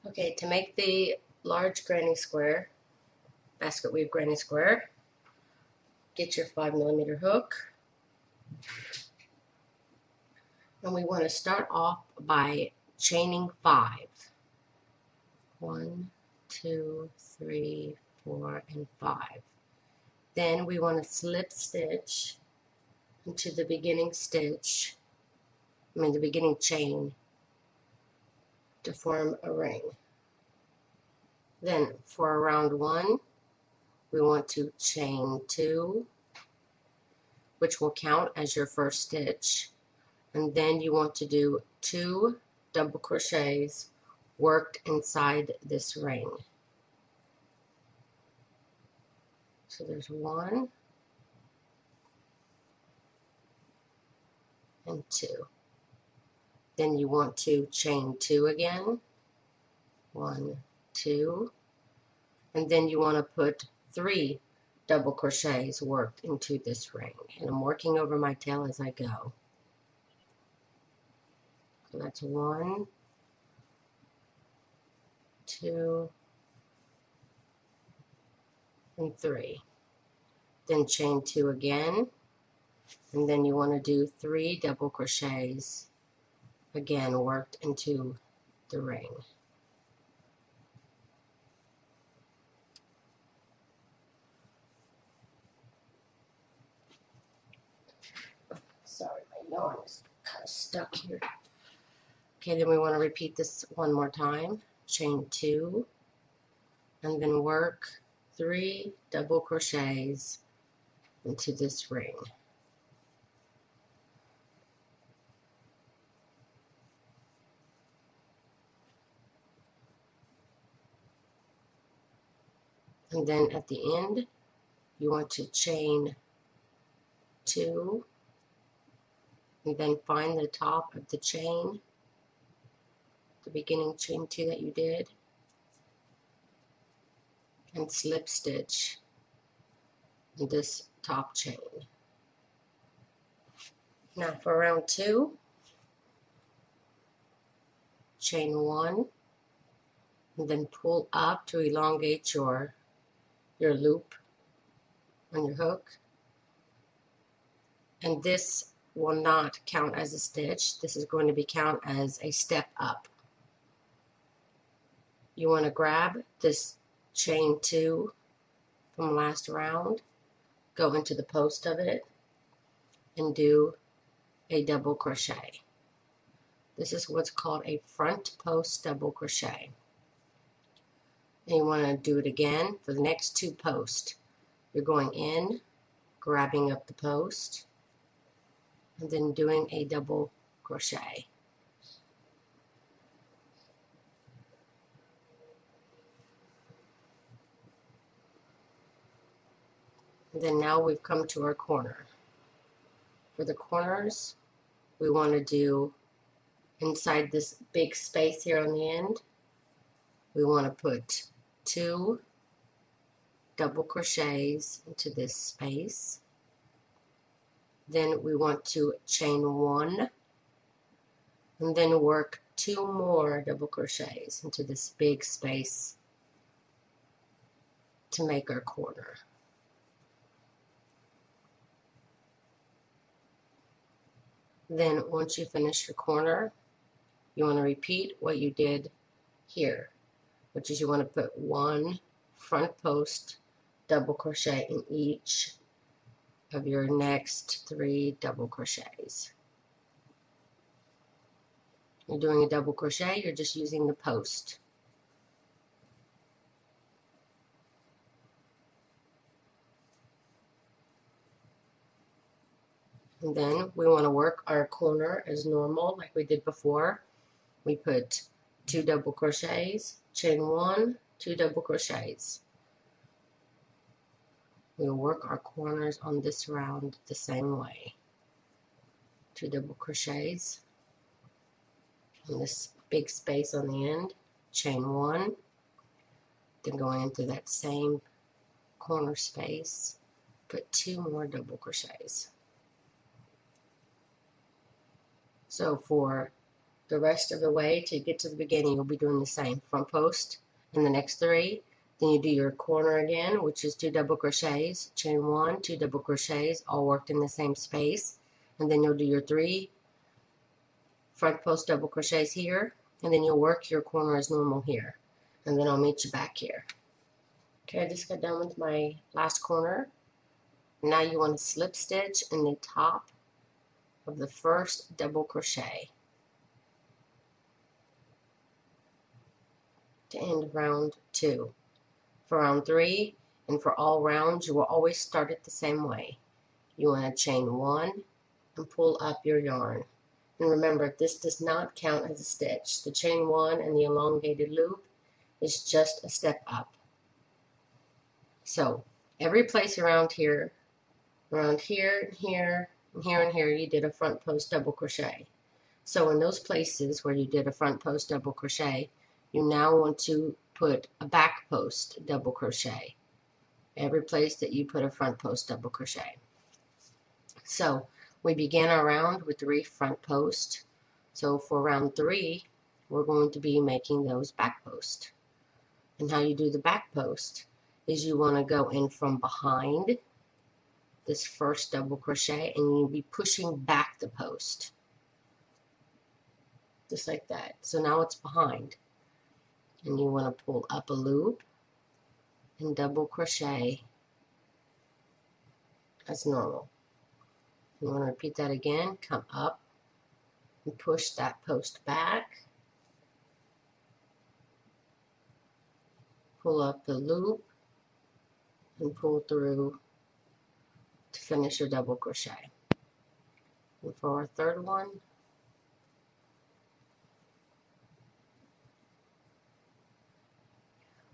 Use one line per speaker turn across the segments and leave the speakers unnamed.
Okay, to make the large granny square, basket weave granny square, get your 5mm hook. And we want to start off by chaining 5. 1, 2, 3, 4, and 5. Then we want to slip stitch into the beginning stitch, the beginning chain, to form a ring. Then for round 1, we want to chain 2, which will count as your first stitch. And then you want to do 2 double crochets worked inside this ring. So there's 1 and 2. Then you want to chain 2 again. 1, 2. And then you want to put 3 double crochets worked into this ring. And I'm working over my tail as I go. So that's 1, 2, and 3. Then chain 2 again. And then you want to do 3 double crochets, again worked into the ring. Sorry, my yarn is kind of stuck here. Okay, then we want to repeat this one more time. Chain 2, and then work 3 double crochets into this ring. And then at the end, you want to chain 2, and then find the top of the chain, the beginning chain 2 that you did, and slip stitch in this top chain. Now for round 2, chain 1, and then pull up to elongate your loop on your hook. And this will not count as a stitch. This is going to be count as a step up. You want to grab this chain 2 from last round, go into the post of it, and do a double crochet. This is what's called a front post double crochet. And you want to do it again for the next 2 posts. You're going in, grabbing up the post, and then doing a double crochet. And then now we've come to our corner. For the corners, we want to do inside this big space here on the end, we want to put 2 double crochets into this space. Then we want to chain 1, and then work 2 more double crochets into this big space to make our corner. Then once you finish your corner, you want to repeat what you did here, which is you want to put 1 front post double crochet in each of your next 3 double crochets. You're doing a double crochet, you're just using the post. And then we want to work our corner as normal, like we did before. We put 2 double crochets, chain 1, 2 double crochets. We'll work our corners on this round the same way. 2 double crochets in this big space on the end, chain 1, then going into that same corner space, put 2 more double crochets. So for the rest of the way to get to the beginning. You'll be doing the same front post in the next 3. Then you do your corner again, which is 2 double crochets, chain 1, 2 double crochets, all worked in the same space. And then you'll do your 3 front post double crochets here, and then you'll work your corner as normal here. And then I'll meet you back here. Okay, I just got done with my last corner. Now you want to slip stitch in the top of the first double crochet to end round 2. For round 3 and for all rounds, you will always start it the same way. You want to chain 1 and pull up your yarn. And remember, this does not count as a stitch. The chain 1 and the elongated loop is just a step up. So every place around here, and here, and here, you did a front post double crochet. So in those places where you did a front post double crochet, you now want to put a back post double crochet. Every place that you put a front post double crochet. So we began our round with 3 front posts. So for round 3, we're going to be making those back posts. And how you do the back post is you want to go in from behind this first double crochet, and you'll be pushing back the post. Just like that. So now it's behind. And you want to pull up a loop and double crochet as normal. You want to repeat that again. Come up and push that post back. Pull up the loop and pull through to finish your double crochet. And for our third one,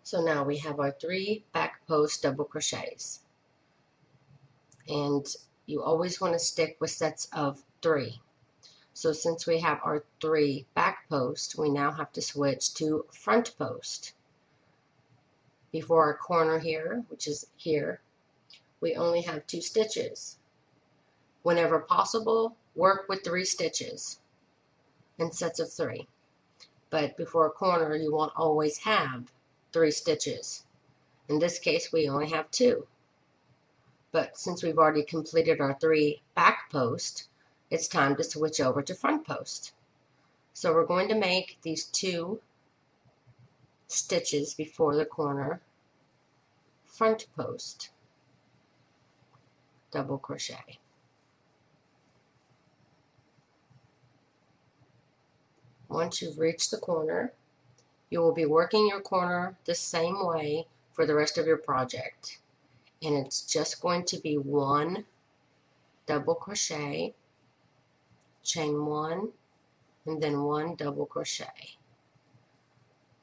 so now we have our 3 back post double crochets. And you always want to stick with sets of 3. So since we have our 3 back posts, we now have to switch to front post. Before our corner here, which is here, we only have 2 stitches. Whenever possible, work with 3 stitches in sets of 3. But before a corner, you won't always have 3 stitches. In this case, we only have 2. But since we've already completed our 3 back posts, it's time to switch over to front post. So we're going to make these 2 stitches before the corner front post double crochet. Once you've reached the corner, you will be working your corner the same way for the rest of your project. And it's just going to be 1 double crochet, chain 1, and then 1 double crochet.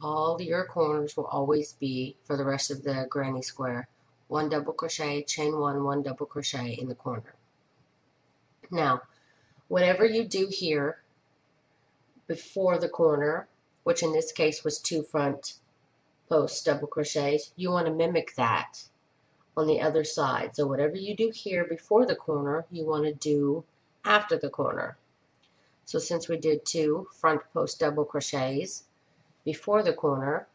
All your corners will always be, for the rest of the granny square, 1 double crochet, chain 1, 1 double crochet in the corner. Now, whatever you do here before the corner, which in this case was 2 front post double crochets, you want to mimic that on the other side. So whatever you do here before the corner, you want to do after the corner. So since we did 2 front post double crochets before the corner,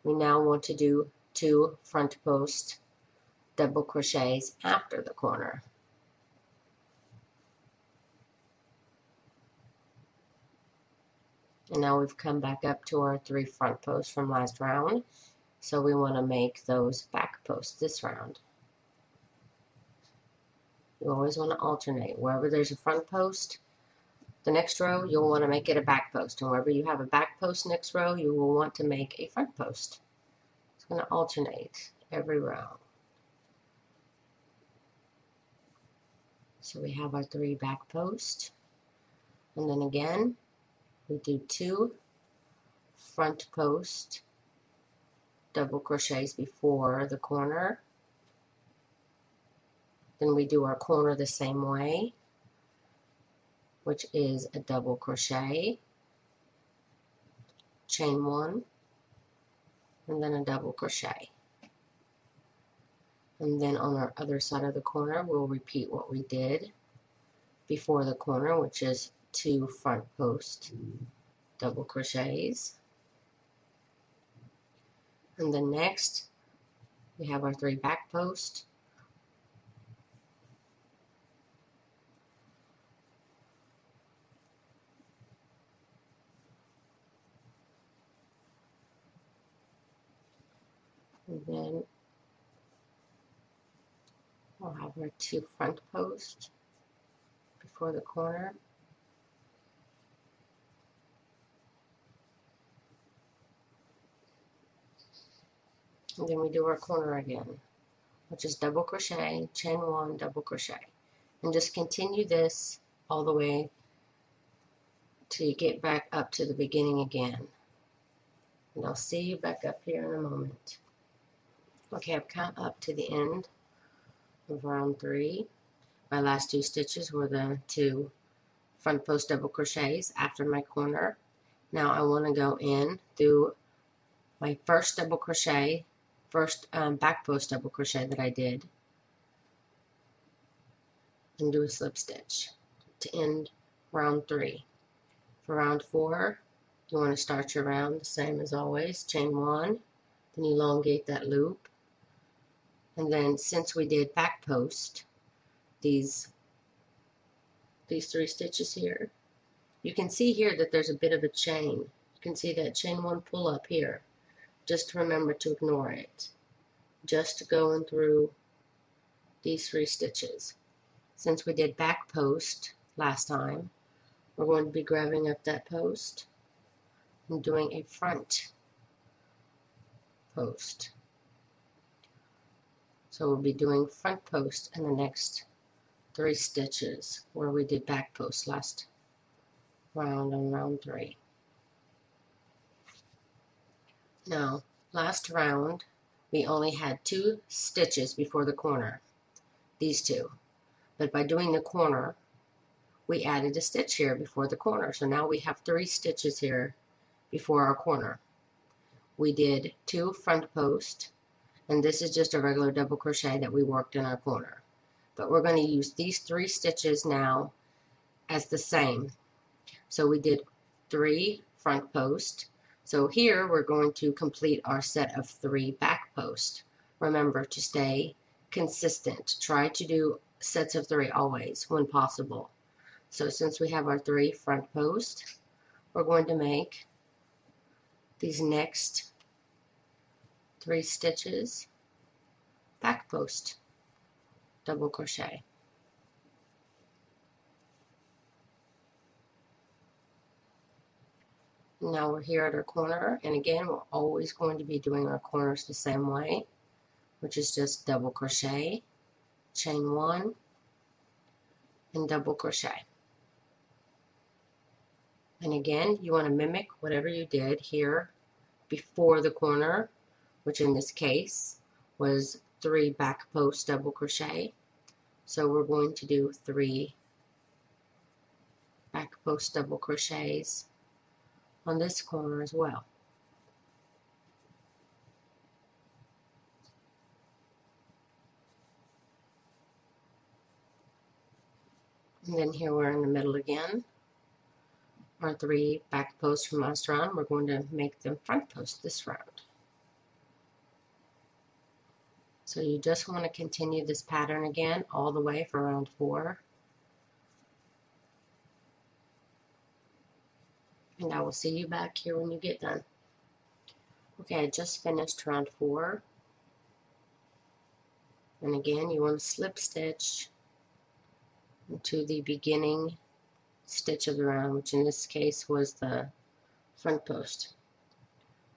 we now want to do 2 front post double crochets after the corner. And now we've come back up to our 3 front posts from last round. So we want to make those back posts this round. You always want to alternate. Wherever there's a front post, the next row, you'll want to make it a back post. And wherever you have a back post next row, you will want to make a front post. It's going to alternate every round. So we have our 3 back posts. And then again, we do 2 front post double crochets before the corner. Then we do our corner the same way, which is a double crochet, chain 1, and then a double crochet. And then on our other side of the corner, we'll repeat what we did before the corner, which is 2 front post double crochets. And then next we have our 3 back posts. And then we'll have our 2 front posts before the corner. And then we do our corner again, which is double crochet, chain 1, double crochet. And just continue this all the way till you get back up to the beginning again. And I'll see you back up here in a moment. Okay, I've come up to the end of round 3. My last 2 stitches were the 2 front post double crochets after my corner. Now I want to go in through my first double crochet, first back post double crochet that I did, and do a slip stitch to end round 3. For round 4, you want to start your round the same as always, chain 1, then elongate that loop, and then since we did back post, these 3 stitches here, you can see here that there's a bit of a chain. You can see that chain 1 pull up here. Just remember to ignore it. Just going through these 3 stitches. Since we did back post last time, we're going to be grabbing up that post and doing a front post. So we'll be doing front post in the next 3 stitches where we did back post last round on round 3. Now, last round we only had 2 stitches before the corner, these 2. But by doing the corner, we added a stitch here before the corner. So now we have 3 stitches here before our corner. We did 2 front post, and this is just a regular double crochet that we worked in our corner. But we're going to use these 3 stitches now as the same. So we did 3 front post. So here we're going to complete our set of 3 back posts. Remember to stay consistent. Try to do sets of 3 always when possible. So since we have our 3 front posts, we're going to make these next 3 stitches back post double crochet. Now we're here at our corner, and again we're always going to be doing our corners the same way, which is just double crochet, chain 1, and double crochet. And again, you want to mimic whatever you did here before the corner, which in this case was 3 back post double crochet. So we're going to do 3 back post double crochets on this corner as well. And then here we're in the middle again. Our 3 back posts from last round, we're going to make them front post this round. So you just want to continue this pattern again all the way for round 4. And I will see you back here when you get done. Okay, I just finished round 4. And again, you want to slip stitch into the beginning stitch of the round, which in this case was the front post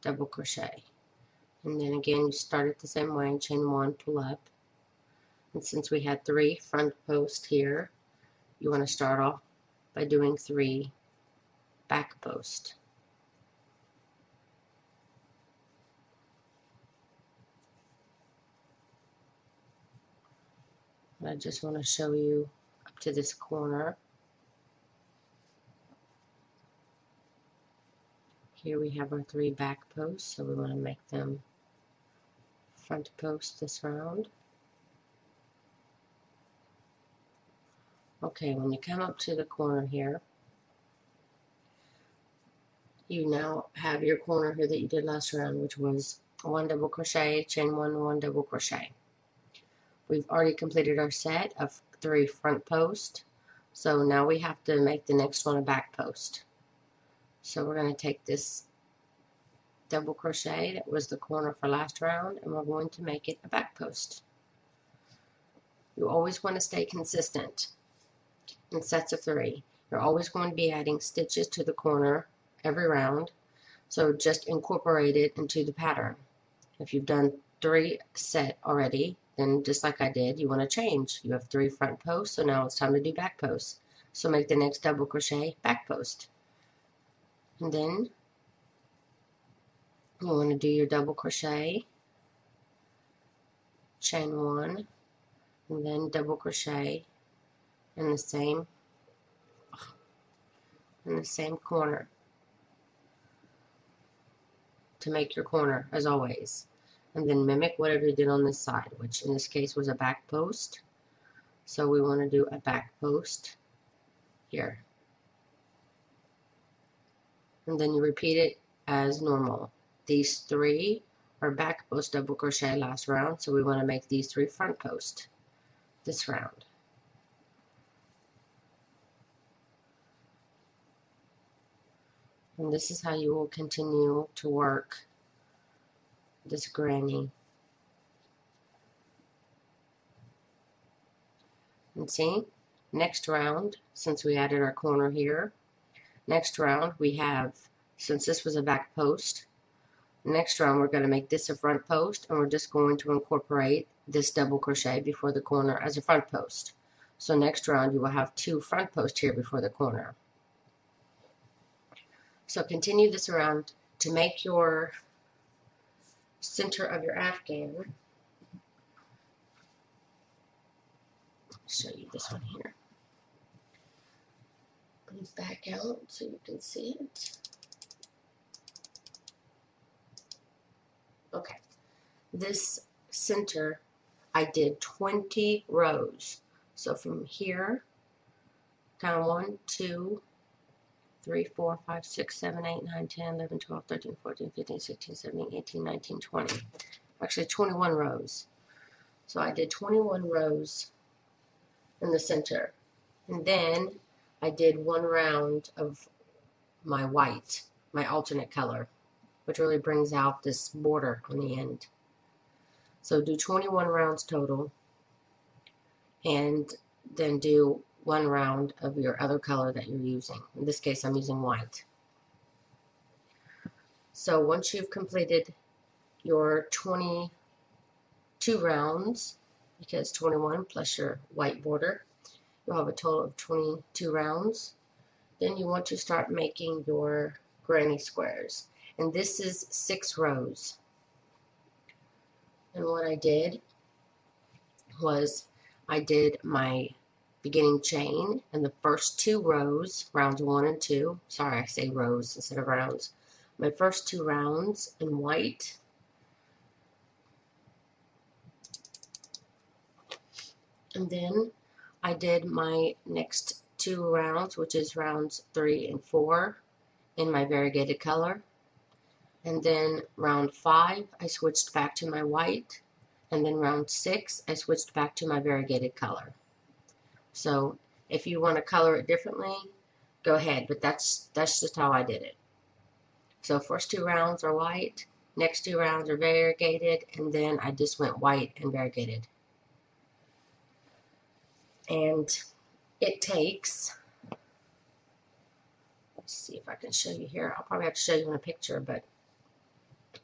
double crochet. And then again, you start it the same way, chain 1, pull up. And since we had 3 front posts here, you want to start off by doing 3 back post. And I just want to show you up to this corner. Here we have our 3 back posts, so we want to make them front post this round. Okay, when you come up to the corner here, you now have your corner here that you did last round, which was 1 double crochet, chain 1, 1 double crochet. We've already completed our set of 3 front posts, so now we have to make the next one a back post. So we're going to take this double crochet that was the corner for last round, and we're going to make it a back post. You always want to stay consistent in sets of 3. You're always going to be adding stitches to the corner every round, so just incorporate it into the pattern. If you've done 3 set already, then just like I did, you want to change. You have 3 front posts, so now it's time to do back posts. So make the next double crochet back post. And then you want to do your double crochet, chain 1, and then double crochet in the same corner to make your corner, as always. And then mimic whatever you did on this side, which in this case was a back post. So we want to do a back post here. And then you repeat it as normal. These 3 are back post double crochet last round, so we want to make these 3 front post this round. And this is how you will continue to work this granny. And see, next round, since we added our corner here, next round we have, since this was a back post, next round we're going to make this a front post, and we're just going to incorporate this double crochet before the corner as a front post. So next round you will have 2 front posts here before the corner. So continue this around to make your center of your afghan. I'll show you this one here. Back out so you can see it. Okay, this center I did 20 rows. So from here, count 1, 2, 3, 4, 5, 6, 7, 8, 9, 10, 11, 12, 13, 14, 15, 16, 17, 18, 19, 20. Actually 21 rows. So I did 21 rows in the center. And then I did 1 round of my white, my alternate color, which really brings out this border on the end. So do 21 rounds total, and then do 1 round of your other color that you're using. In this case, I'm using white. So once you've completed your 22 rounds, because 21 plus your white border, you'll have a total of 22 rounds. Then you want to start making your granny squares. And this is 6 rows. And what I did was I did my beginning chain in the first 2 rows, rounds 1 and 2. Sorry, I say rows instead of rounds. My first 2 rounds in white. And then I did my next 2 rounds, which is rounds 3 and 4, in my variegated color. And then round 5, I switched back to my white. And then round 6, I switched back to my variegated color. So if you want to color it differently, go ahead, but that's just how I did it. So first 2 rounds are white, next 2 rounds are variegated, and then I just went white and variegated. And it takes, let's see if I can show you here. I'll probably have to show you in a picture, but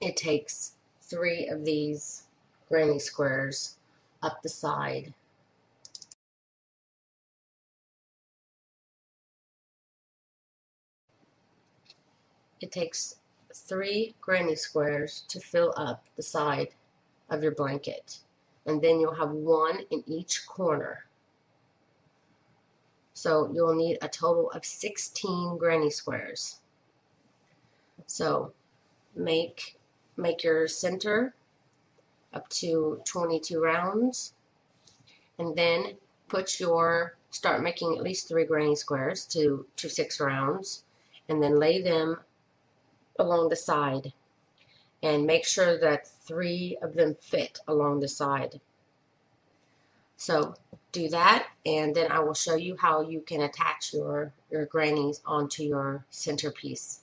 it takes 3 of these granny squares up the side. It takes 3 granny squares to fill up the side of your blanket. And then you'll have 1 in each corner. So you'll need a total of 16 granny squares. So make your center up to 22 rounds, and then start making at least 3 granny squares to 6 rounds, and then lay them along the side, and make sure that 3 of them fit along the side. So do that, and then I will show you how you can attach your grannies onto your centerpiece.